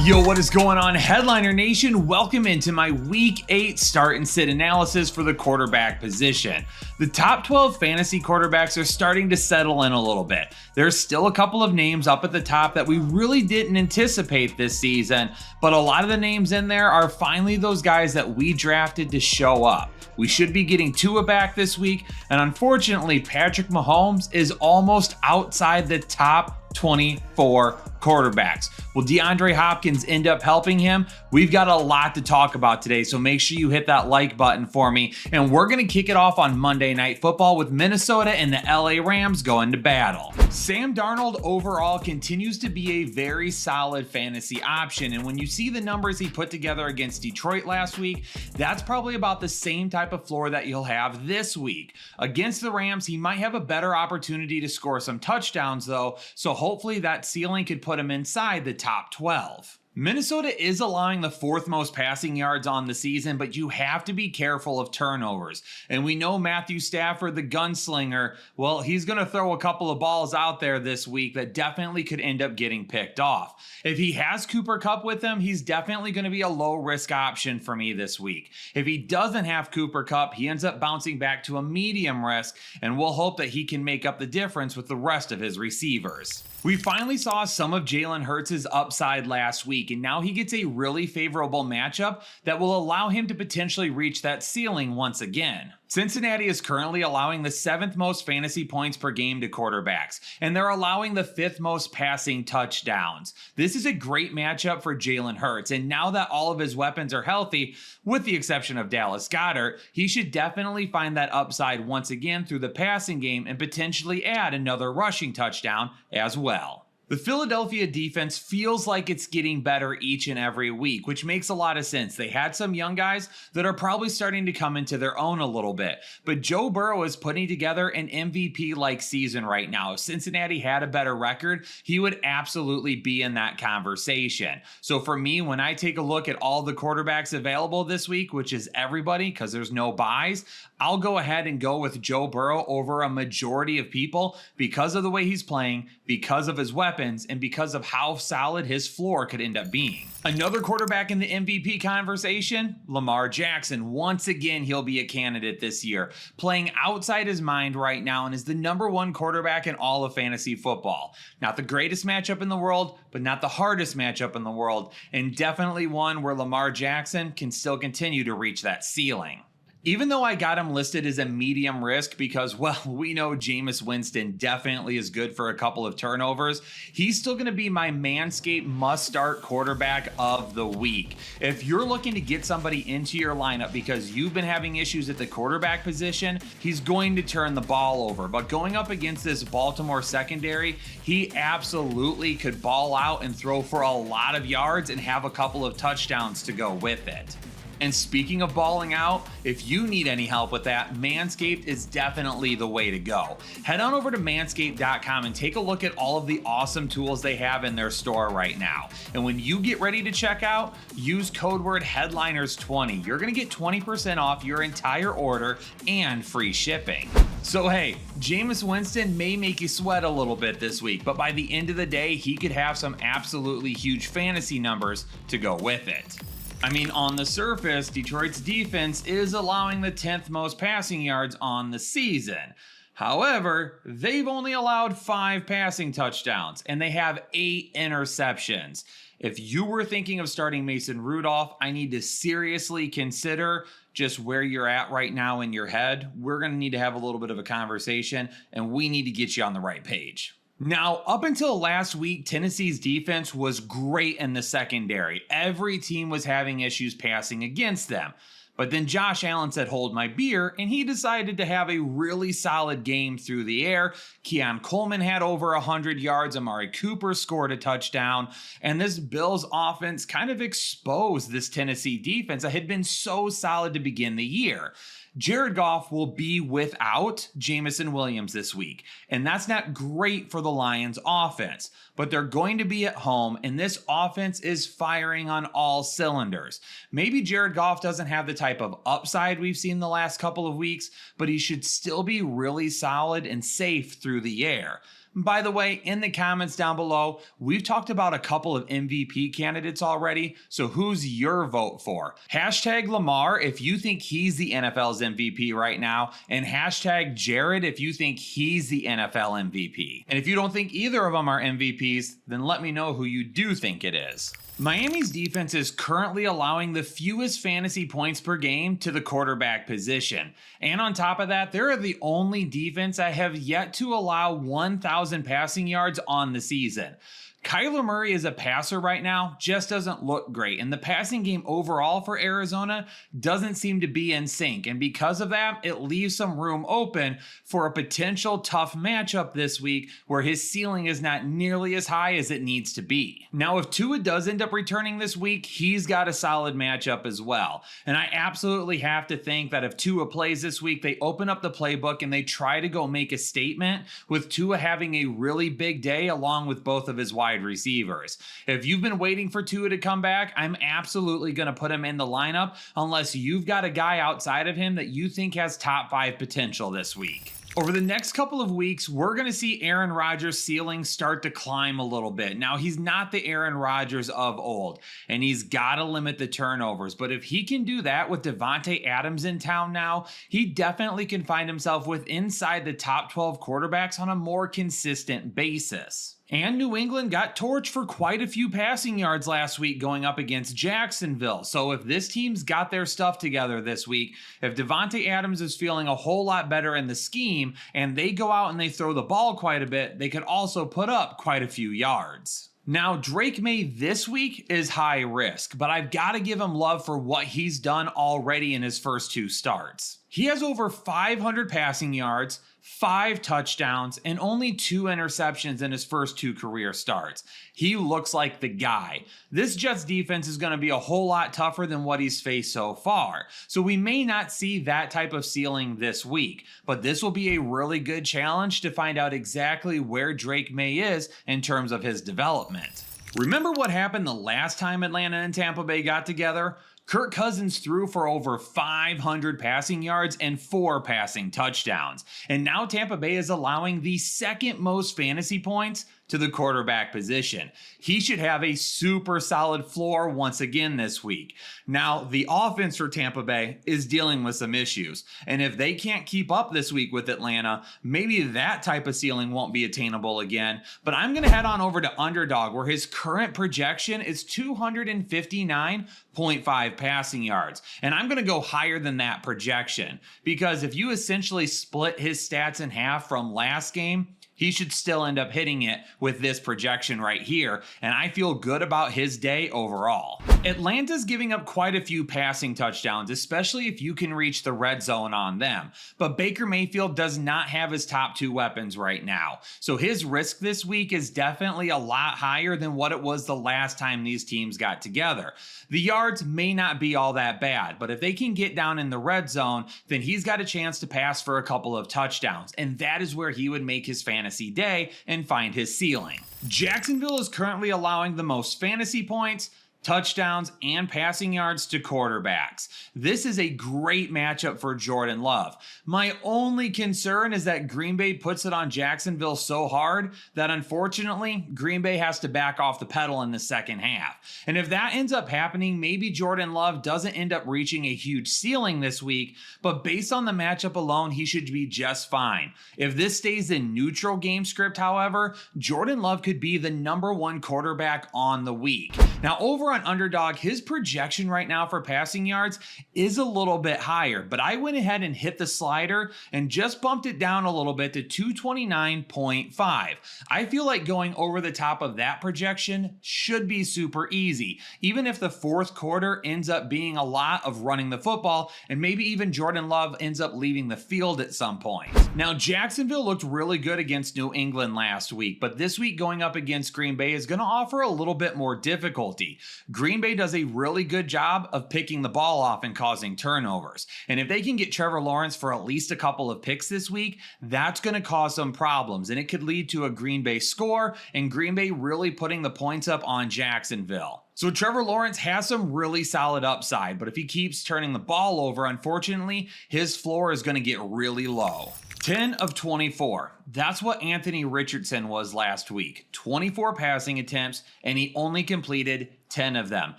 Yo, what is going on, Headliner Nation? Welcome into my Week 8 start and sit analysis for the quarterback position. The top 12 fantasy quarterbacks are starting to settle in a little bit. There's still a couple of names up at the top that we really didn't anticipate this season, but a lot of the names in there are finally those guys that we drafted to show up. We should be getting Tua back this week, and unfortunately, Patrick Mahomes is almost outside the top 24 quarterbacks. Will DeAndre Hopkins end up helping him? We've got a lot to talk about today, so make sure you hit that like button for me. And we're going to kick it off on Monday Night Football with Minnesota and the LA Rams going to battle. Sam Darnold overall continues to be a very solid fantasy option, and when you see the numbers he put together against Detroit last week, that's probably about the same type of floor that he'll have this week. Against the Rams, he might have a better opportunity to score some touchdowns though, so hopefully that ceiling could put him inside the top 12. Minnesota is allowing the fourth most passing yards on the season, but you have to be careful of turnovers. And we know Matthew Stafford, the gunslinger, well, he's going to throw a couple of balls out there this week that definitely could end up getting picked off. If he has Cooper Kupp with him, he's definitely going to be a low risk option for me this week. If he doesn't have Cooper Kupp, he ends up bouncing back to a medium risk, and we'll hope that he can make up the difference with the rest of his receivers. We finally saw some of Jalen Hurts' upside last week, and now he gets a really favorable matchup that will allow him to potentially reach that ceiling once again. Cincinnati is currently allowing the 7th most fantasy points per game to quarterbacks, and they're allowing the 5th most passing touchdowns. This is a great matchup for Jalen Hurts, and now that all of his weapons are healthy, with the exception of Dallas Goedert, he should definitely find that upside once again through the passing game and potentially add another rushing touchdown as well. The Philadelphia defense feels like it's getting better each and every week, which makes a lot of sense. They had some young guys that are probably starting to come into their own a little bit, but Joe Burrow is putting together an MVP-like season right now. If Cincinnati had a better record, he would absolutely be in that conversation. So for me, when I take a look at all the quarterbacks available this week, which is everybody because there's no buys, I'll go ahead and go with Joe Burrow over a majority of people because of the way he's playing, because of his weapons, and because of how solid his floor could end up being. Another quarterback in the MVP conversation, Lamar Jackson. Once again, he'll be a candidate this year, playing outside his mind right now and is the #1 quarterback in all of fantasy football. Not the greatest matchup in the world, but not the hardest matchup in the world, and definitely one where Lamar Jackson can still continue to reach that ceiling. Even though I got him listed as a medium risk because, well, we know Jameis Winston definitely is good for a couple of turnovers, he's still going to be my Manscaped must-start quarterback of the week. If you're looking to get somebody into your lineup because you've been having issues at the quarterback position, he's going to turn the ball over. But going up against this Baltimore secondary, he absolutely could ball out and throw for a lot of yards and have a couple of touchdowns to go with it. And speaking of balling out, if you need any help with that, Manscaped is definitely the way to go. Head on over to manscaped.com and take a look at all of the awesome tools they have in their store right now. And when you get ready to check out, use code word Headliners20. You're going to get 20% off your entire order and free shipping. So hey, Jameis Winston may make you sweat a little bit this week, but by the end of the day, he could have some absolutely huge fantasy numbers to go with it. I mean, on the surface, Detroit's defense is allowing the 10th most passing yards on the season. However, they've only allowed 5 passing touchdowns, and they have 8 interceptions. If you were thinking of starting Mason Rudolph, I need to seriously consider just where you're at right now in your head. We're going to need to have a little bit of a conversation, and we need to get you on the right page. Now, up until last week, Tennessee's defense was great in the secondary. Every team was having issues passing against them. But then Josh Allen said, hold my beer, and he decided to have a really solid game through the air. Keon Coleman had over 100 yards. Amari Cooper scored a touchdown. And this Bills offense kind of exposed this Tennessee defense that had been so solid to begin the year. Jared Goff will be without Jameson Williams this week, and that's not great for the Lions offense, but they're going to be at home, and this offense is firing on all cylinders. Maybe Jared Goff doesn't have the type of upside we've seen the last couple of weeks, but he should still be really solid and safe through the air. By the way, in the comments down below, we've talked about a couple of MVP candidates already, so who's your vote for? Hashtag Lamar if you think he's the NFL's MVP right now, and hashtag Jared if you think he's the NFL MVP. And if you don't think either of them are MVPs, then let me know who you do think it is. Miami's defense is currently allowing the fewest fantasy points per game to the quarterback position. And on top of that, they're the only defense that have yet to allow 1,000 passing yards on the season. Kyler Murray as a passer right now just doesn't look great, and the passing game overall for Arizona doesn't seem to be in sync, and because of that, it leaves some room open for a potential tough matchup this week where his ceiling is not nearly as high as it needs to be. Now, if Tua does end up returning this week, he's got a solid matchup as well, and I absolutely have to think that if Tua plays this week, they open up the playbook and they try to go make a statement with Tua having a really big day along with both of his wide receivers. If you've been waiting for Tua to come back, I'm absolutely going to put him in the lineup unless you've got a guy outside of him that you think has top 5 potential this week. Over the next couple of weeks, we're going to see Aaron Rodgers' ceiling start to climb a little bit. Now, he's not the Aaron Rodgers of old, and he's got to limit the turnovers. But if he can do that with Davante Adams in town now, he definitely can find himself inside the top 12 quarterbacks on a more consistent basis. And New England got torched for quite a few passing yards last week going up against Jacksonville. So if this team's got their stuff together this week, if Davante Adams is feeling a whole lot better in the scheme and they go out and they throw the ball quite a bit, they could also put up quite a few yards. Now, Drake May this week is high risk, but I've got to give him love for what he's done already in his first 2 starts. He has over 500 passing yards, 5 touchdowns, and only 2 interceptions in his first 2 career starts. He looks like the guy. This Jets defense is going to be a whole lot tougher than what he's faced so far, so we may not see that type of ceiling this week, but this will be a really good challenge to find out exactly where Drake May is in terms of his development. Remember what happened the last time Atlanta and Tampa Bay got together? Kirk Cousins threw for over 500 passing yards and 4 passing touchdowns. And now Tampa Bay is allowing the second most fantasy points to the quarterback position. He should have a super solid floor once again this week. Now, the offense for Tampa Bay is dealing with some issues, and if they can't keep up this week with Atlanta, maybe that type of ceiling won't be attainable again. But I'm going to head on over to Underdog, where his current projection is 259.5 passing yards, and I'm going to go higher than that projection, because if you essentially split his stats in half from last game, he should still end up hitting it with this projection right here, and I feel good about his day overall. Atlanta's giving up quite a few passing touchdowns, especially if you can reach the red zone on them, but Baker Mayfield does not have his top 2 weapons right now, so his risk this week is definitely a lot higher than what it was the last time these teams got together. The yards may not be all that bad, but if they can get down in the red zone, then he's got a chance to pass for a couple of touchdowns, and that is where he would make his fantasy day and find his ceiling. Jacksonville is currently allowing the most fantasy points, touchdowns, and passing yards to quarterbacks. This is a great matchup for Jordan Love. My only concern is that Green Bay puts it on Jacksonville so hard that unfortunately Green Bay has to back off the pedal in the second half. And if that ends up happening, maybe Jordan Love doesn't end up reaching a huge ceiling this week, but based on the matchup alone, he should be just fine. If this stays in neutral game script, however, Jordan Love could be the #1 quarterback on the week. Now, over on Underdog, his projection right now for passing yards is a little bit higher, but I went ahead and hit the slider and just bumped it down a little bit to 229.5. I feel like going over the top of that projection should be super easy, even if the fourth quarter ends up being a lot of running the football and maybe even Jordan Love ends up leaving the field at some point. Now, Jacksonville looked really good against New England last week, but this week going up against Green Bay is going to offer a little bit more difficulty. Green Bay does a really good job of picking the ball off and causing turnovers. And if they can get Trevor Lawrence for at least a couple of picks this week, that's going to cause some problems. And it could lead to a Green Bay score and Green Bay really putting the points up on Jacksonville. So Trevor Lawrence has some really solid upside, but if he keeps turning the ball over, unfortunately, his floor is going to get really low. 10 of 24. That's what Anthony Richardson was last week. 24 passing attempts, and he only completed 10 of them.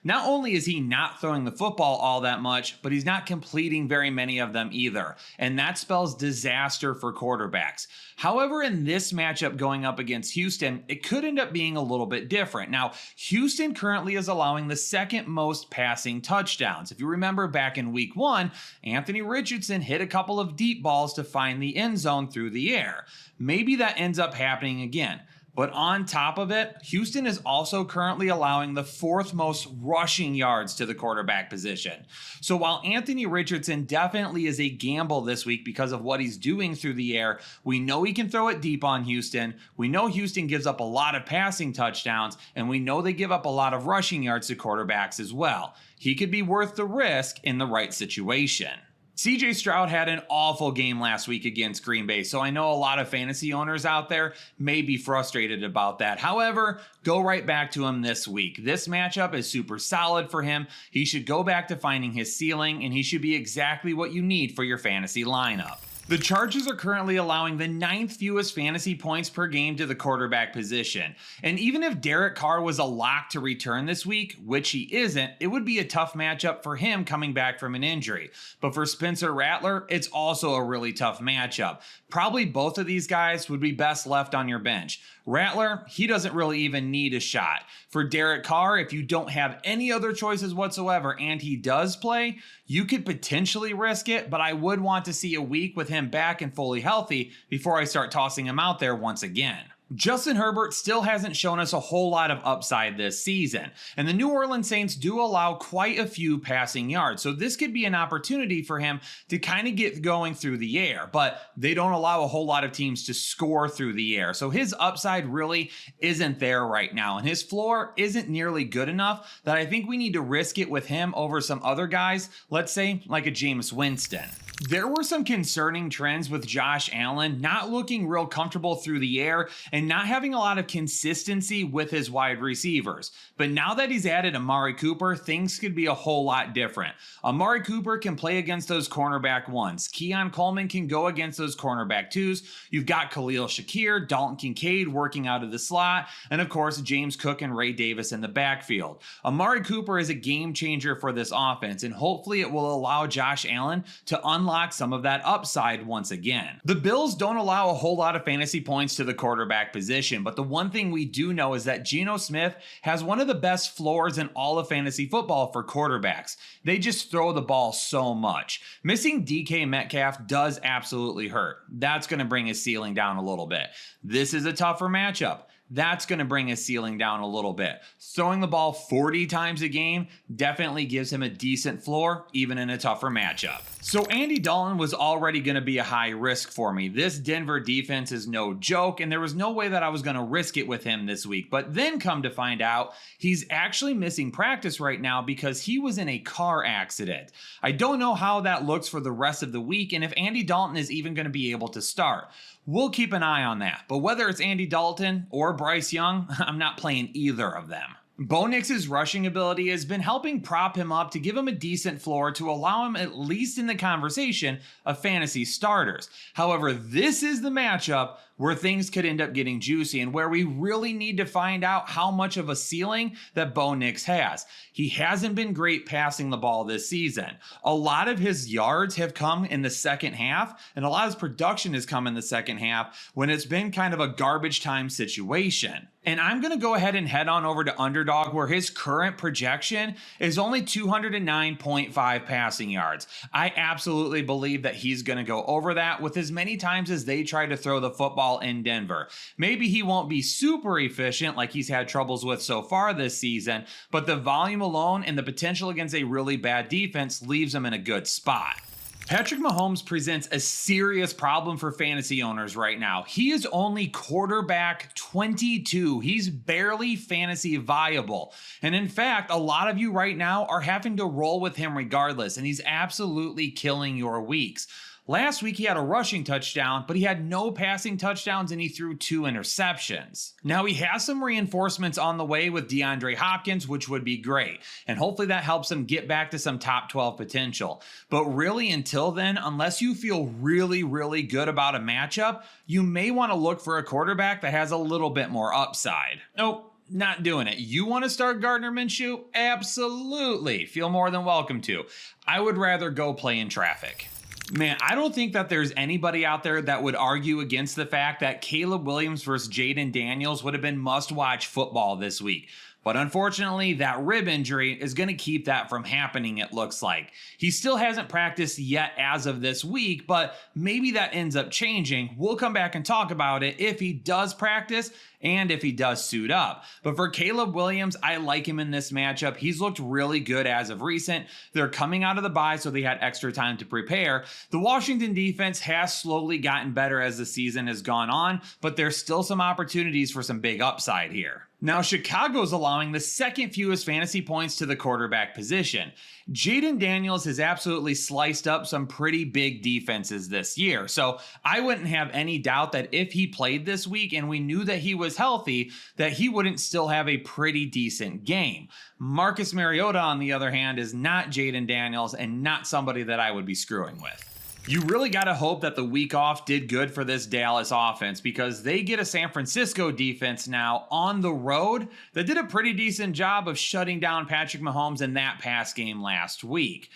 Not only is he not throwing the football all that much, but he's not completing very many of them either. And that spells disaster for quarterbacks. However, in this matchup going up against Houston, it could end up being a little bit different. Now, Houston currently is allowing the second most passing touchdowns. If you remember back in week 1, Anthony Richardson hit a couple of deep balls to find the end zone through the air. Maybe that ends up happening again. But on top of it, Houston is also currently allowing the 4th most rushing yards to the quarterback position. So while Anthony Richardson definitely is a gamble this week because of what he's doing through the air, we know he can throw it deep on Houston. We know Houston gives up a lot of passing touchdowns, and we know they give up a lot of rushing yards to quarterbacks as well. He could be worth the risk in the right situation. CJ Stroud had an awful game last week against Green Bay, so I know a lot of fantasy owners out there may be frustrated about that. However, go right back to him this week. This matchup is super solid for him. He should go back to finding his ceiling, and he should be exactly what you need for your fantasy lineup. The Chargers are currently allowing the 9th fewest fantasy points per game to the quarterback position. And even if Derek Carr was a lock to return this week, which he isn't, it would be a tough matchup for him coming back from an injury. But for Spencer Rattler, it's also a really tough matchup. Probably both of these guys would be best left on your bench. Rattler, he doesn't really even need a shot. For Derek Carr, if you don't have any other choices whatsoever and he does play, you could potentially risk it, but I would want to see a week with him back and fully healthy before I start tossing him out there once again. Justin Herbert still hasn't shown us a whole lot of upside this season, and the New Orleans Saints do allow quite a few passing yards, so this could be an opportunity for him to kind of get going through the air, but they don't allow a whole lot of teams to score through the air, so his upside really isn't there right now, and his floor isn't nearly good enough that I think we need to risk it with him over some other guys, let's say like a Jameis Winston. There were some concerning trends with Josh Allen not looking real comfortable through the air and not having a lot of consistency with his wide receivers. But now that he's added Amari Cooper, things could be a whole lot different. Amari Cooper can play against those cornerback ones. Keon Coleman can go against those cornerback twos. You've got Khalil Shakir, Dalton Kincaid working out of the slot, and of course James Cook and Ray Davis in the backfield. Amari Cooper is a game changer for this offense, and hopefully it will allow Josh Allen to unlock some of that upside once again. The Bills don't allow a whole lot of fantasy points to the quarterback position, but the one thing we do know is that Geno Smith has one of the best floors in all of fantasy football for quarterbacks. They just throw the ball so much. Missing DK Metcalf does absolutely hurt. That's going to bring his ceiling down a little bit. This is a tougher matchup. That's going to bring his ceiling down a little bit. Throwing the ball 40 times a game definitely gives him a decent floor, even in a tougher matchup. So Andy Dalton was already going to be a high risk for me. This Denver defense is no joke, and there was no way that I was going to risk it with him this week. But then come to find out, he's actually missing practice right now because he was in a car accident. I don't know how that looks for the rest of the week, and if Andy Dalton is even going to be able to start. We'll keep an eye on that. But whether it's Andy Dalton or Bryce Young, I'm not playing either of them. Bo Nix's rushing ability has been helping prop him up to give him a decent floor to allow him at least in the conversation of fantasy starters. However, this is the matchup where things could end up getting juicy and where we really need to find out how much of a ceiling that Bo Nix has. He hasn't been great passing the ball this season. A lot of his yards have come in the second half, and a lot of his production has come in the second half when it's been kind of a garbage time situation. And I'm going to go ahead and head on over to Underdog, where his current projection is only 209.5 passing yards. I absolutely believe that he's going to go over that with as many times as they try to throw the football in Denver. Maybe he won't be super efficient like he's had troubles with so far this season, but the volume alone and the potential against a really bad defense leaves him in a good spot. Patrick Mahomes presents a serious problem for fantasy owners right now. He is only quarterback 22. He's barely fantasy viable. And in fact, a lot of you right now are having to roll with him regardless, and he's absolutely killing your weeks. Last week, he had a rushing touchdown, but he had no passing touchdowns and he threw 2 interceptions. Now, he has some reinforcements on the way with DeAndre Hopkins, which would be great. And hopefully that helps him get back to some top 12 potential. But really, until then, unless you feel really, really good about a matchup, you may want to look for a quarterback that has a little bit more upside. Nope. Not doing it. You want to start Gardner Minshew? Absolutely. Feel more than welcome to. I would rather go play in traffic. Man, I don't think that there's anybody out there that would argue against the fact that Caleb Williams versus Jayden Daniels would have been must-watch football this week. But unfortunately, that rib injury is going to keep that from happening, it looks like. He still hasn't practiced yet as of this week, but maybe that ends up changing. We'll come back and talk about it if he does practice and if he does suit up. But for Caleb Williams, I like him in this matchup. He's looked really good as of recent. They're coming out of the bye, so they had extra time to prepare. The Washington defense has slowly gotten better as the season has gone on, but there's still some opportunities for some big upside here. Now, Chicago's allowing the second fewest fantasy points to the quarterback position. Jayden Daniels has absolutely sliced up some pretty big defenses this year. So I wouldn't have any doubt that if he played this week and we knew that he was healthy, that he wouldn't still have a pretty decent game. Marcus Mariota, on the other hand, is not Jayden Daniels and not somebody that I would be screwing with. You really got to hope that the week off did good for this Dallas offense because they get a San Francisco defense now on the road that did a pretty decent job of shutting down Patrick Mahomes in that pass game last week.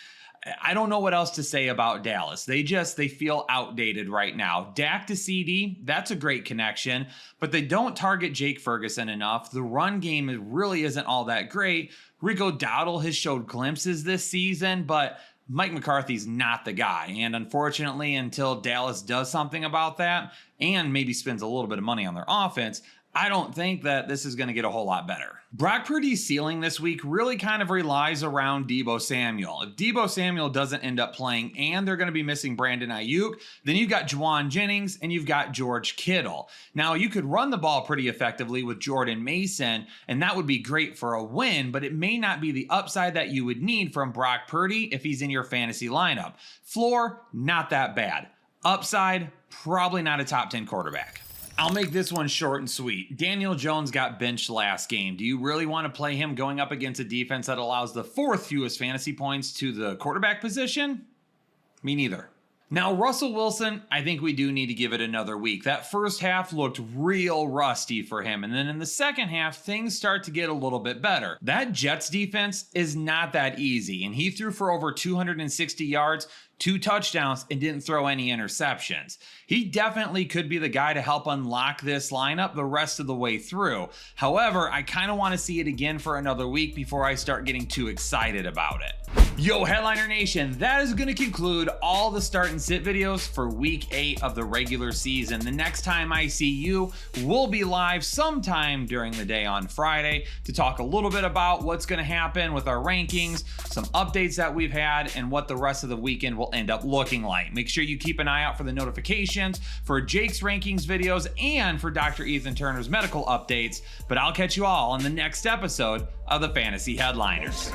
I don't know what else to say about Dallas. They feel outdated right now. Dak to CD, that's a great connection, but they don't target Jake Ferguson enough. The run game really isn't all that great. Rico Dowdle has showed glimpses this season, but Mike McCarthy's not the guy. And unfortunately, until Dallas does something about that and maybe spends a little bit of money on their offense, I don't think that this is going to get a whole lot better. Brock Purdy's ceiling this week really kind of relies around Deebo Samuel. If Deebo Samuel doesn't end up playing and they're going to be missing Brandon Ayuk, then you've got Juwan Jennings and you've got George Kittle. Now, you could run the ball pretty effectively with Jordan Mason, and that would be great for a win, but it may not be the upside that you would need from Brock Purdy if he's in your fantasy lineup. Floor, not that bad. Upside, probably not a top 10 quarterback. I'll make this one short and sweet. Daniel Jones got benched last game. Do you really want to play him going up against a defense that allows the 4th fewest fantasy points to the quarterback position? Me neither. Now, Russell Wilson, I think we do need to give it another week. That first half looked real rusty for him, and then in the second half, things start to get a little bit better. That Jets defense is not that easy, and he threw for over 260 yards, 2 touchdowns, and didn't throw any interceptions. He definitely could be the guy to help unlock this lineup the rest of the way through. However, I kind of want to see it again for another week before I start getting too excited about it. Yo, Headliner Nation, that is going to conclude all the start and sit videos for week 8 of the regular season. The next time I see you, we'll be live sometime during the day on Friday to talk a little bit about what's going to happen with our rankings, some updates that we've had, and what the rest of the weekend will end up looking like. Make sure you keep an eye out for the notifications for Jake's rankings videos and for Dr. Ethan Turner's medical updates. But I'll catch you all on the next episode of the Fantasy Headliners.